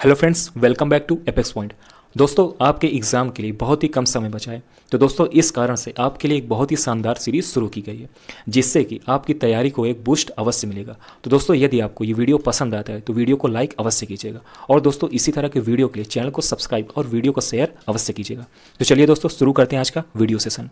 Hello friends, welcome back to Apex Point. दोस्तों, आपके exam के लिए बहुत ही कम समय बचा है। तो दोस्तों, इस कारण से आपके लिए एक बहुत ही शानदार सीरीज़ शुरू की गई है, जिससे कि आपकी तैयारी को एक बूस्ट अवश्य मिलेगा। तो दोस्तों, यदि आपको ये वीडियो पसंद आता है तो वीडियो को लाइक अवश्य कीजिएगा, और दोस्तों इसी तरह के वीडियो के लिए चैनल को सब्सक्राइब और वीडियो को शेयर अवश्य कीजिएगा। तो चलिए दोस्तों, शुरू करते हैं आज का वीडियो सेशन।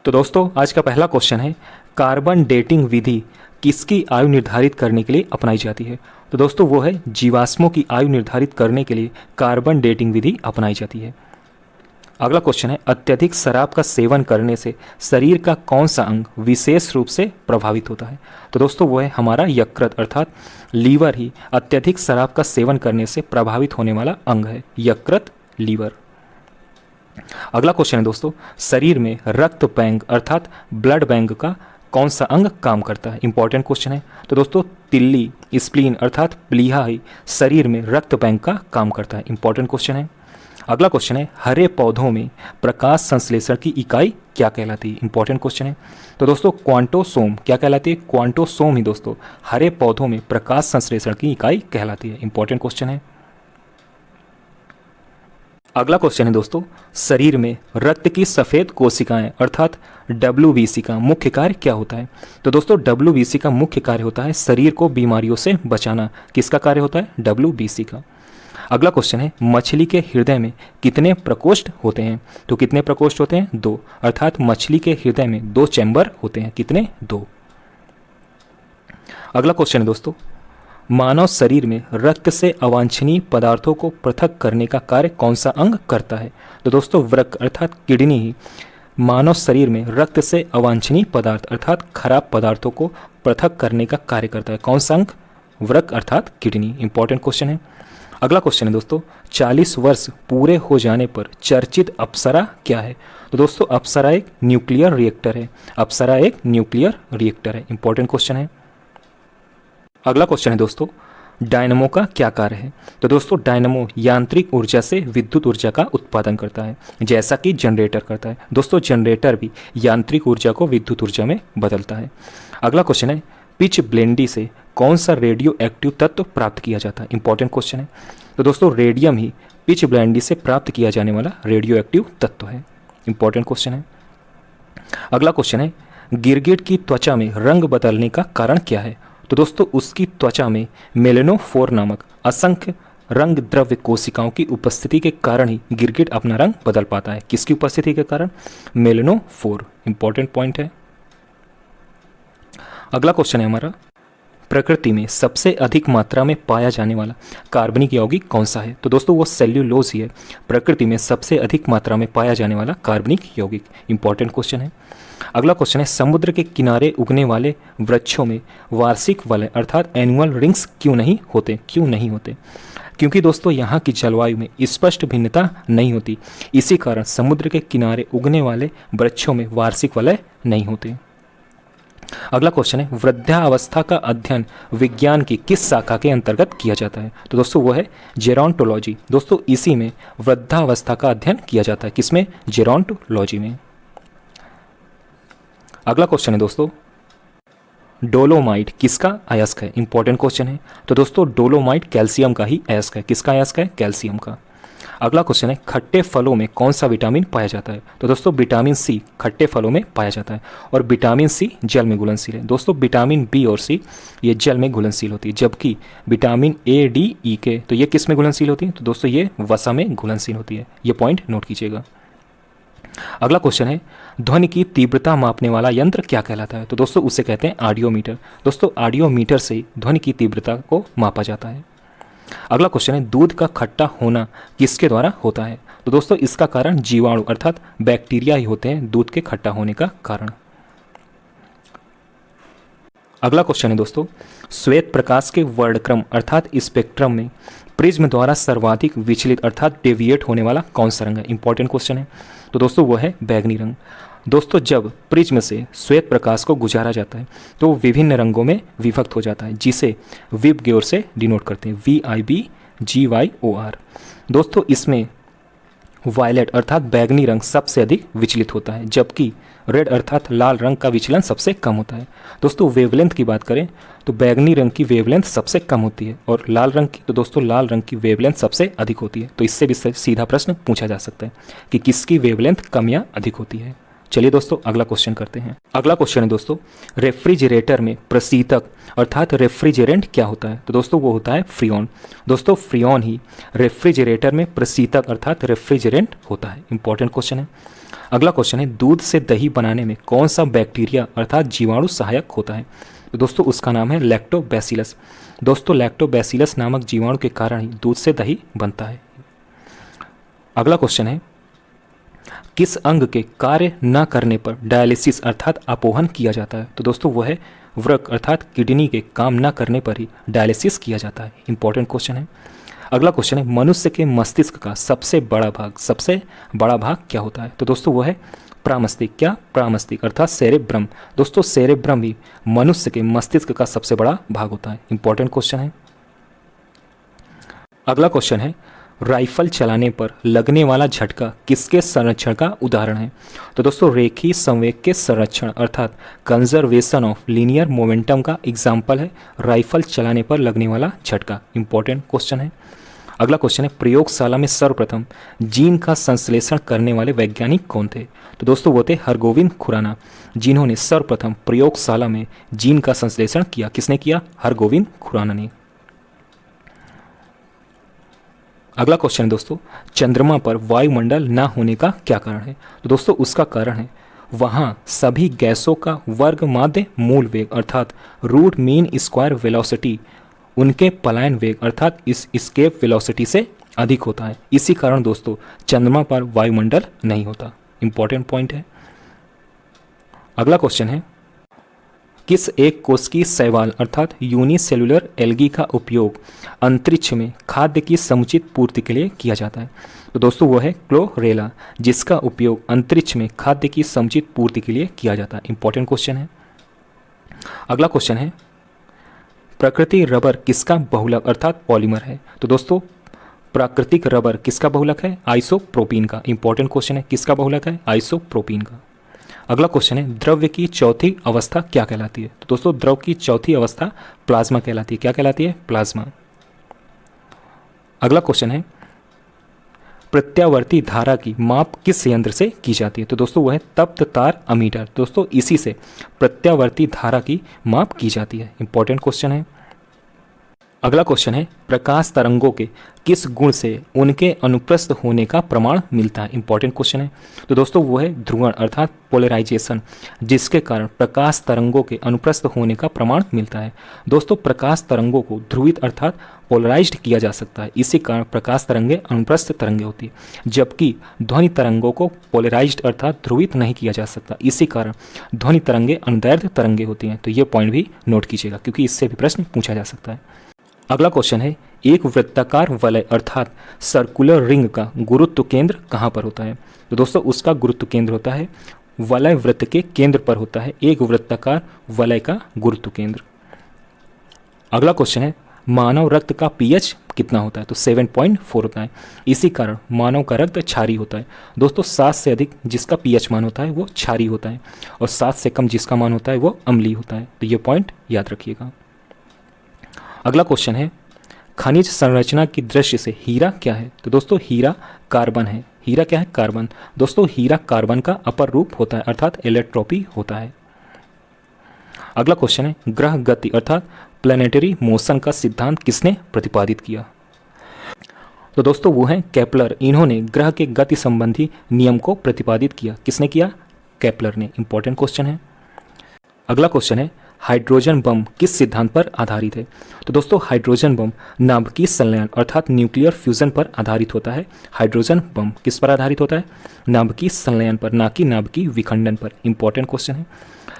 तो दोस्तों, आज का पहला क्वेश्चन है, कार्बन डेटिंग विधि किसकी आयु निर्धारित करने के लिए अपनाई जाती है? तो दोस्तों, वो है जीवाश्मों की आयु निर्धारित करने के लिए कार्बन डेटिंग विधि अपनाई जाती है। अगला क्वेश्चन है, अत्यधिक शराब का सेवन करने से शरीर का कौन सा अंग विशेष रूप से प्रभावित होता है? तो दोस्तों, वो है हमारा यकृत अर्थात लीवर ही अत्यधिक शराब का सेवन करने से प्रभावित होने वाला अंग है, यकृत, लीवर। अगला क्वेश्चन है दोस्तों, शरीर में रक्त बैंक अर्थात ब्लड बैंक का कौन सा अंग काम करता है? इंपॉर्टेंट क्वेश्चन है। तो दोस्तों, तिल्ली, स्प्लीन अर्थात प्लीहा ही शरीर में रक्त बैंक का काम करता है। इंपॉर्टेंट क्वेश्चन है। अगला क्वेश्चन है, हरे पौधों में प्रकाश संश्लेषण की इकाई क्या कहलाती है? इंपॉर्टेंट क्वेश्चन है। तो दोस्तों, क्वांटोसोम क्या कहलाती है? क्वांटोसोम ही दोस्तों हरे पौधों में प्रकाश संश्लेषण की इकाई कहलाती है। इंपॉर्टेंट क्वेश्चन है। अगला क्वेश्चन है दोस्तों, शरीर में रक्त की सफ़ेद कोशिकाएं अर्थात WBC का मुख्य कार्य क्या होता है? तो दोस्तों, WBC का मुख्य कार्य होता है शरीर को बीमारियों से बचाना। किसका कार्य होता है? WBC का। अगला क्वेश्चन है, मछली के हृदय में कितने प्रकोष्ठ होते हैं? तो कितने प्रकोष्ठ होते हैं? 2, अर्थात मछली के हृदय में 2 चैम्बर होते हैं। कितने? 2। अगला क्वेश्चन है दोस्तों, मानव शरीर में रक्त से अवांछनीय पदार्थों को पृथक करने का कार्य कौन सा अंग करता है? तो दोस्तों, वृक्क अर्थात किडनी ही मानव शरीर में रक्त से अवांछनीय पदार्थ अर्थात खराब पदार्थों को पृथक करने का कार्य करता है। कौन सा अंग? वृक्क अर्थात किडनी। इंपॉर्टेंट क्वेश्चन है। अगला क्वेश्चन है दोस्तों, 40 वर्ष पूरे हो जाने पर चर्चित अप्सरा क्या है? तो दोस्तों, अप्सरा एक न्यूक्लियर रिएक्टर है। अप्सरा एक न्यूक्लियर रिएक्टर है। इंपॉर्टेंट क्वेश्चन है। अगला क्वेश्चन है दोस्तों, डायनमो का क्या कार्य है? तो दोस्तों, डायनमो यांत्रिक ऊर्जा से विद्युत ऊर्जा का उत्पादन करता है, जैसा कि जनरेटर करता है। दोस्तों, जनरेटर भी यांत्रिक ऊर्जा को विद्युत ऊर्जा में बदलता है। अगला क्वेश्चन है, पिच ब्लेंडी से कौन सा रेडियो एक्टिव तत्व प्राप्त किया जाता है? इंपॉर्टेंट क्वेश्चन है। तो दोस्तों, रेडियम ही पिच ब्लेंडी से प्राप्त किया जाने वाला रेडियो एक्टिव तत्व है। इंपॉर्टेंट क्वेश्चन है। अगला क्वेश्चन है, गिरगिट की त्वचा में रंग बदलने का कारण क्या है? तो दोस्तों, उसकी त्वचा में मेलेनोफोर नामक असंख्य रंग द्रव्य कोशिकाओं की उपस्थिति के कारण ही गिरगिट अपना रंग बदल पाता है। किसकी उपस्थिति के कारण? मेलेनोफोर। इंपॉर्टेंट पॉइंट है। अगला क्वेश्चन है हमारा, प्रकृति में सबसे अधिक मात्रा में पाया जाने वाला कार्बनिक यौगिक कौन सा है? तो दोस्तों, वो सेल्यूलोज ही है। प्रकृति में सबसे अधिक मात्रा में पाया जाने वाला कार्बनिक यौगिक। इंपॉर्टेंट क्वेश्चन है। अगला क्वेश्चन है, समुद्र के किनारे उगने वाले वृक्षों में वार्षिक वलय अर्थात एनुअल रिंग्स क्यों नहीं होते? क्यों नहीं होते? क्योंकि दोस्तों, यहाँ की जलवायु में स्पष्ट भिन्नता नहीं होती। इसी कारण समुद्र के किनारे उगने वाले वृक्षों में वार्षिक वलय नहीं होते। अगला क्वेश्चन है, वृद्धावस्था का अध्ययन विज्ञान की किस शाखा के अंतर्गत किया जाता है? तो दोस्तों, वो है जेरोंटोलॉजी। दोस्तों, इसी में वृद्धावस्था का अध्ययन किया जाता है। किसमें? जेरोंटोलॉजी में। अगला क्वेश्चन है दोस्तों, डोलोमाइट किसका अयस्क है? इंपॉर्टेंट क्वेश्चन है। तो दोस्तों, डोलोमाइट कैल्शियम का ही अयस्क है। किसका अयस्क है? कैल्शियम का। अगला क्वेश्चन है, खट्टे फलों में कौन सा विटामिन पाया जाता है? तो दोस्तों, विटामिन सी खट्टे फलों में पाया जाता है, और विटामिन सी जल में घुलनशील है। दोस्तों, विटामिन बी और सी ये जल में घुलनशील होती है, जबकि विटामिन ए, डी, ई के तो ये किस में घुलनशील होती है? तो दोस्तों, ये वसा में घुलनशील होती है। ये पॉइंट नोट कीजिएगा। अगला क्वेश्चन है, ध्वनि की तीव्रता मापने वाला यंत्र क्या कहलाता है? तो दोस्तों, उसे कहते हैं ऑडियोमीटर। दोस्तों, ऑडियोमीटर से ध्वनि की तीव्रता को मापा जाता है। अगला क्वेश्चन है, दूध का खट्टा होना किसके द्वारा होता है? तो दोस्तों, इसका कारण जीवाणु अर्थात बैक्टीरिया ही होते हैं दूध के खट्टा होने का कारण। अगला क्वेश्चन है दोस्तों, श्वेत प्रकाश के वर्णक्रम अर्थात स्पेक्ट्रम में प्रिज्म द्वारा सर्वाधिक विचलित अर्थात डेविएट होने वाला कौन सा रंग है? इंपॉर्टेंट क्वेश्चन है। तो दोस्तों, वो है बैंगनी रंग। दोस्तों, जब प्रिज्म से श्वेत प्रकाश को गुजारा जाता है तो विभिन्न रंगों में विभक्त हो जाता है, जिसे विबग्योर से डिनोट करते हैं, VIBGYOR। दोस्तों, इसमें वायलेट अर्थात बैगनी रंग सबसे अधिक विचलित होता है, जबकि रेड अर्थात लाल रंग का विचलन सबसे कम होता है। दोस्तों वेवलेंथ की बात करें तो बैगनी रंग की वेवलेंथ सबसे कम होती है और लाल रंग की, तो दोस्तों लाल रंग की वेवलेंथ सबसे अधिक होती है। तो इससे भी सीधा प्रश्न पूछा जा सकता है कि किसकी वेवलेंथ कम या अधिक होती है। चलिए दोस्तों अगला क्वेश्चन करते हैं। अगला क्वेश्चन है दोस्तों, रेफ्रिजरेटर में प्रशीतक अर्थात रेफ्रिजरेंट क्या होता है? तो दोस्तों वो होता है फ्रीऑन। दोस्तों फ्रीऑन ही रेफ्रिजरेटर में प्रशीतक अर्थात रेफ्रिजरेंट होता है। इंपॉर्टेंट क्वेश्चन है। अगला क्वेश्चन है, दूध से दही बनाने में कौन सा बैक्टीरिया अर्थात जीवाणु सहायक होता है? तो दोस्तों उसका नाम है लैक्टोबैसिलस। दोस्तों लैक्टोबैसिलस नामक जीवाणु के कारण ही दूध से दही बनता है। अगला क्वेश्चन है, किस अंग के कार्य न करने पर डायलिसिस अर्थात अपोहन किया जाता है? तो दोस्तों वो है वृक्क अर्थात किडनी के काम न करने पर ही डायलिसिस किया जाता है। इंपॉर्टेंट क्वेश्चन है। अगला क्वेश्चन है, मनुष्य के मस्तिष्क का सबसे बड़ा भाग क्या होता है? तो दोस्तों वो है प्रामस्तिक। क्या? प्रामस्तिक अर्थात सेरेब्रम। दोस्तों सेरेब्रम ही मनुष्य के मस्तिष्क का सबसे बड़ा भाग होता है। इंपॉर्टेंट क्वेश्चन है। अगला क्वेश्चन है, राइफल चलाने पर लगने वाला झटका किसके संरक्षण का उदाहरण है? तो दोस्तों रेखीय संवेग के संरक्षण अर्थात कंजर्वेशन ऑफ लीनियर मोमेंटम का एग्जाम्पल है राइफल चलाने पर लगने वाला झटका। इंपॉर्टेंट क्वेश्चन है। अगला क्वेश्चन है, प्रयोगशाला में सर्वप्रथम जीन का संश्लेषण करने वाले वैज्ञानिक कौन थे? तो दोस्तों वो थे हरगोविंद खुराना, जिन्होंने सर्वप्रथम प्रयोगशाला में जीन का संश्लेषण किया। किसने किया? हरगोविंद खुराना ने। अगला क्वेश्चन है दोस्तों, चंद्रमा पर वायुमंडल न होने का क्या कारण है? तो दोस्तों उसका कारण है वहाँ सभी गैसों का वर्ग माध्य मूल वेग अर्थात रूट मीन स्क्वायर वेलोसिटी उनके पलायन वेग अर्थात इस एस्केप वेलोसिटी से अधिक होता है। इसी कारण दोस्तों चंद्रमा पर वायुमंडल नहीं होता। इंपॉर्टेंट पॉइंट है। अगला क्वेश्चन है, किस एक कोशिकीय शैवाल अर्थात यूनिसेल्युलर एल्गी का उपयोग अंतरिक्ष में खाद्य की समुचित पूर्ति के लिए किया जाता है? तो दोस्तों वो है क्लोरेला, जिसका उपयोग अंतरिक्ष में खाद्य की समुचित पूर्ति के लिए किया जाता है। इंपॉर्टेंट क्वेश्चन है। अगला क्वेश्चन है, प्रकृति रबर किसका बहुलक अर्थात पॉलीमर है? तो दोस्तों प्राकृतिक रबर किसका बहुलक है? आइसोप्रोपीन का। इंपॉर्टेंट क्वेश्चन है, किसका बहुलक है? आइसोप्रोपीन का। अगला क्वेश्चन है, द्रव्य की चौथी अवस्था क्या कहलाती है? तो दोस्तों द्रव की चौथी अवस्था प्लाज्मा कहलाती है। क्या कहलाती है? प्लाज्मा। अगला क्वेश्चन है, प्रत्यावर्ती धारा की माप किस यंत्र से की जाती है? तो दोस्तों वह है तप्त तार अमीटर। दोस्तों इसी से प्रत्यावर्ती धारा की माप की जाती है। इंपॉर्टेंट क्वेश्चन है। अगला क्वेश्चन है, प्रकाश तरंगों के किस गुण से उनके अनुप्रस्थ होने का प्रमाण मिलता है? इंपॉर्टेंट क्वेश्चन है। तो दोस्तों वो है ध्रुवण अर्थात पोलराइजेशन, जिसके कारण प्रकाश तरंगों के अनुप्रस्थ होने का प्रमाण मिलता है। दोस्तों प्रकाश तरंगों को ध्रुवित अर्थात पोलराइज्ड किया जा सकता है, इसी कारण प्रकाश तरंगे अनुप्रस्थ तरंगे होती है, जबकि ध्वनि तरंगों को पोलराइज्ड अर्थात ध्रुवित नहीं किया जा सकता, इसी कारण ध्वनि तरंगे अनुदैर्ध्य तरंगे होती हैं। तो ये पॉइंट भी नोट कीजिएगा क्योंकि इससे भी प्रश्न पूछा जा सकता है। अगला क्वेश्चन है, एक वृत्ताकार वलय अर्थात सर्कुलर रिंग का गुरुत्व केंद्र कहाँ पर होता है? तो दोस्तों उसका गुरुत्व केंद्र होता है वलय वृत्त के केंद्र पर होता है एक वृत्ताकार वलय का गुरुत्व केंद्र। अगला क्वेश्चन है, मानव रक्त का पीएच कितना होता है? तो 7.4 होता है, इसी कारण मानव का रक्त क्षारीय होता है। दोस्तों 7 से अधिक जिसका पीएच मान होता है वो क्षारीय होता है और 7 से कम जिसका मान होता है वो अम्लीय होता है। तो ये पॉइंट याद रखिएगा। अगला क्वेश्चन है, खनिज संरचना की दृष्टि से हीरा क्या है? तो दोस्तों हीरा कार्बन है। हीरा क्या है? कार्बन। दोस्तों हीरा कार्बन का अपर रूप होता है अर्थात एलेक्ट्रोपी होता है। अगला क्वेश्चन है, ग्रह गति अर्थात प्लैनेटरी मोशन का सिद्धांत किसने प्रतिपादित किया? तो दोस्तों वो हैं केपलर। इन्होंने ग्रह के गति संबंधी नियम को प्रतिपादित किया। किसने किया? केपलर ने। इंपॉर्टेंट क्वेश्चन है। अगला क्वेश्चन है, हाइड्रोजन बम किस सिद्धांत पर आधारित है? तो दोस्तों हाइड्रोजन बम नाभिकीय संलयन अर्थात न्यूक्लियर फ्यूजन पर आधारित होता है। हाइड्रोजन बम किस पर आधारित होता है? नाभिकीय संलयन पर, ना कि नाभिकीय विखंडन पर। इंपॉर्टेंट क्वेश्चन है।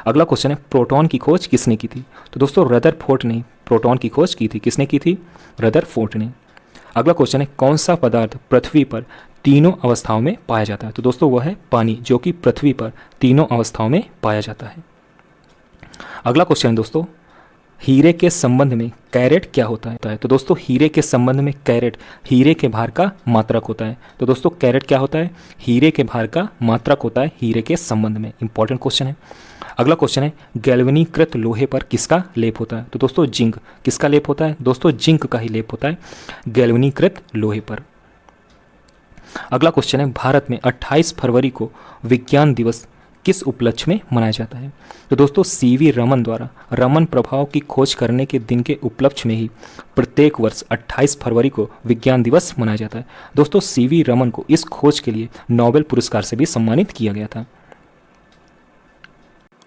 अगला क्वेश्चन है, प्रोटॉन की खोज किसने की थी? तो दोस्तों रदरफोर्ड ने प्रोटॉन की खोज की थी। किसने की थी? रदरफोर्ड ने। अगला क्वेश्चन है, कौन सा पदार्थ पृथ्वी पर तीनों अवस्थाओं में पाया जाता है? तो दोस्तों वह है पानी, जो कि पृथ्वी पर तीनों अवस्थाओं में पाया जाता है। अगला क्वेश्चन है दोस्तों, हीरे के संबंध में कैरेट क्या होता है? तो दोस्तों हीरे के संबंध में कैरेट हीरे के भार का मात्रक होता है। तो दोस्तों कैरेट क्या होता है? हीरे के भार का मात्रक होता है हीरे के संबंध में। इंपॉर्टेंट क्वेश्चन है। अगला क्वेश्चन है गैल्वेनीकृत लोहे पर किसका लेप होता है? तो दोस्तों जिंक। किसका लेप होता है? दोस्तों जिंक का ही लेप होता है गैल्वेनीकृत लोहे पर। अगला क्वेश्चन है भारत में 28 फरवरी को विज्ञान दिवस किस उपलक्ष्य में मनाया जाता है? तो दोस्तों सीवी रमन द्वारा रमन प्रभाव की खोज करने के दिन के उपलक्ष्य में ही प्रत्येक वर्ष 28 फरवरी को विज्ञान दिवस मनाया जाता है। दोस्तों सीवी रमन को इस खोज के लिए नोबेल पुरस्कार से भी सम्मानित किया गया था।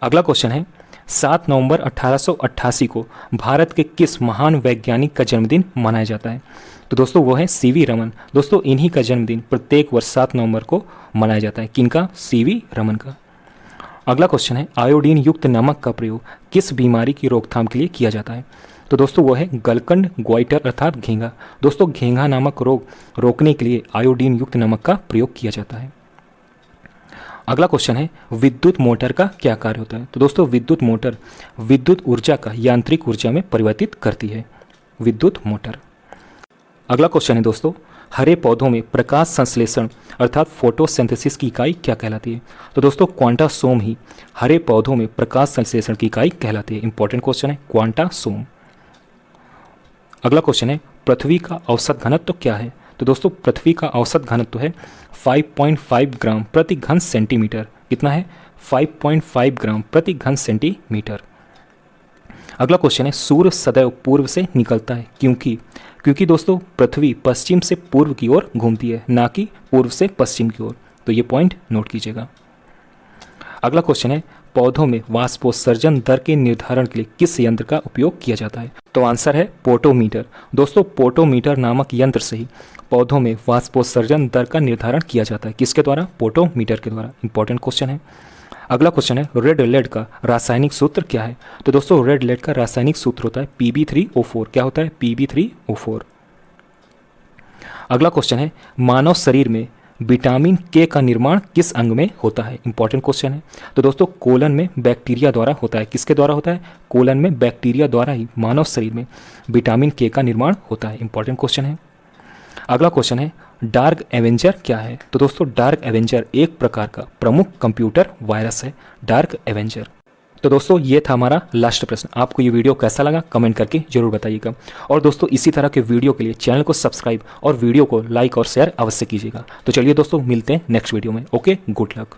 अगला क्वेश्चन है 7 नवंबर 1888 को भारत के किस महान वैज्ञानिक का जन्मदिन मनाया जाता है? तो दोस्तों वो है सीवी रमन। दोस्तों इन्हीं का जन्मदिन प्रत्येक वर्ष 7 नवंबर को मनाया जाता है। किनका? सीवी रमन का। अगला क्वेश्चन है आयोडीन युक्त नमक का प्रयोग किस बीमारी की रोकथाम के लिए किया जाता है? तो दोस्तों वो है गलकंड ग्वाइटर अर्थात घेंघा। दोस्तों घेंघा नामक रोग रोकने के लिए आयोडीन युक्त नमक का प्रयोग किया जाता है। अगला क्वेश्चन है विद्युत मोटर का क्या कार्य होता है? तो दोस्तों विद्युत मोटर विद्युत ऊर्जा का यांत्रिक ऊर्जा में परिवर्तित करती है विद्युत मोटर। अगला क्वेश्चन है दोस्तों हरे पौधों में प्रकाश संश्लेषण अर्थात फोटोसिंथेसिस की इकाई क्या कहलाती है? तो दोस्तों क्वांटासोम ही हरे पौधों में प्रकाश संश्लेषण की इकाई कहलाती है। इंपॉर्टेंट क्वेश्चन है क्वांटासोम। अगला क्वेश्चन है पृथ्वी का औसत घनत्व क्या है? तो दोस्तों पृथ्वी का औसत घनत्व है 5.5 ग्राम प्रति घन सेंटीमीटर। कितना है? 5.5 ग्राम प्रति घन सेंटीमीटर। अगला क्वेश्चन है सूर्य सदैव पूर्व से निकलता है क्योंकि दोस्तों पृथ्वी पश्चिम से पूर्व की ओर घूमती है, ना कि पूर्व से पश्चिम की ओर। तो ये पॉइंट नोट कीजिएगा। अगला क्वेश्चन है पौधों में वाष्पोत्सर्जन दर के निर्धारण के लिए किस यंत्र का उपयोग किया जाता है? तो आंसर है पोटोमीटर। दोस्तों पोटोमीटर नामक यंत्र से ही पौधों में वाष्पोत्सर्जन दर का निर्धारण किया जाता है। किसके द्वारा? पोटोमीटर के द्वारा। इंपॉर्टेंट क्वेश्चन है। अगला क्वेश्चन है रेड लेड का रासायनिक सूत्र क्या है? तो दोस्तों रेड लेड का रासायनिक सूत्र होता है Pb3O4। क्या होता है? Pb3O4। अगला क्वेश्चन है मानव शरीर में विटामिन के का निर्माण किस अंग में होता है? इंपॉर्टेंट क्वेश्चन है। तो दोस्तों कोलन में बैक्टीरिया द्वारा होता है। किसके द्वारा होता है? कोलन में बैक्टीरिया द्वारा ही मानव शरीर में विटामिन के का निर्माण होता है। इंपॉर्टेंट क्वेश्चन है। अगला क्वेश्चन है डार्क एवेंजर क्या है? तो दोस्तों डार्क एवेंजर एक प्रकार का प्रमुख कंप्यूटर वायरस है डार्क एवेंजर। तो दोस्तों ये था हमारा लास्ट प्रश्न। आपको ये वीडियो कैसा लगा कमेंट करके जरूर बताइएगा। और दोस्तों इसी तरह के वीडियो के लिए चैनल को सब्सक्राइब और वीडियो को लाइक और शेयर अवश्य कीजिएगा। तो चलिए दोस्तों मिलते हैं नेक्स्ट वीडियो में। Okay, good luck.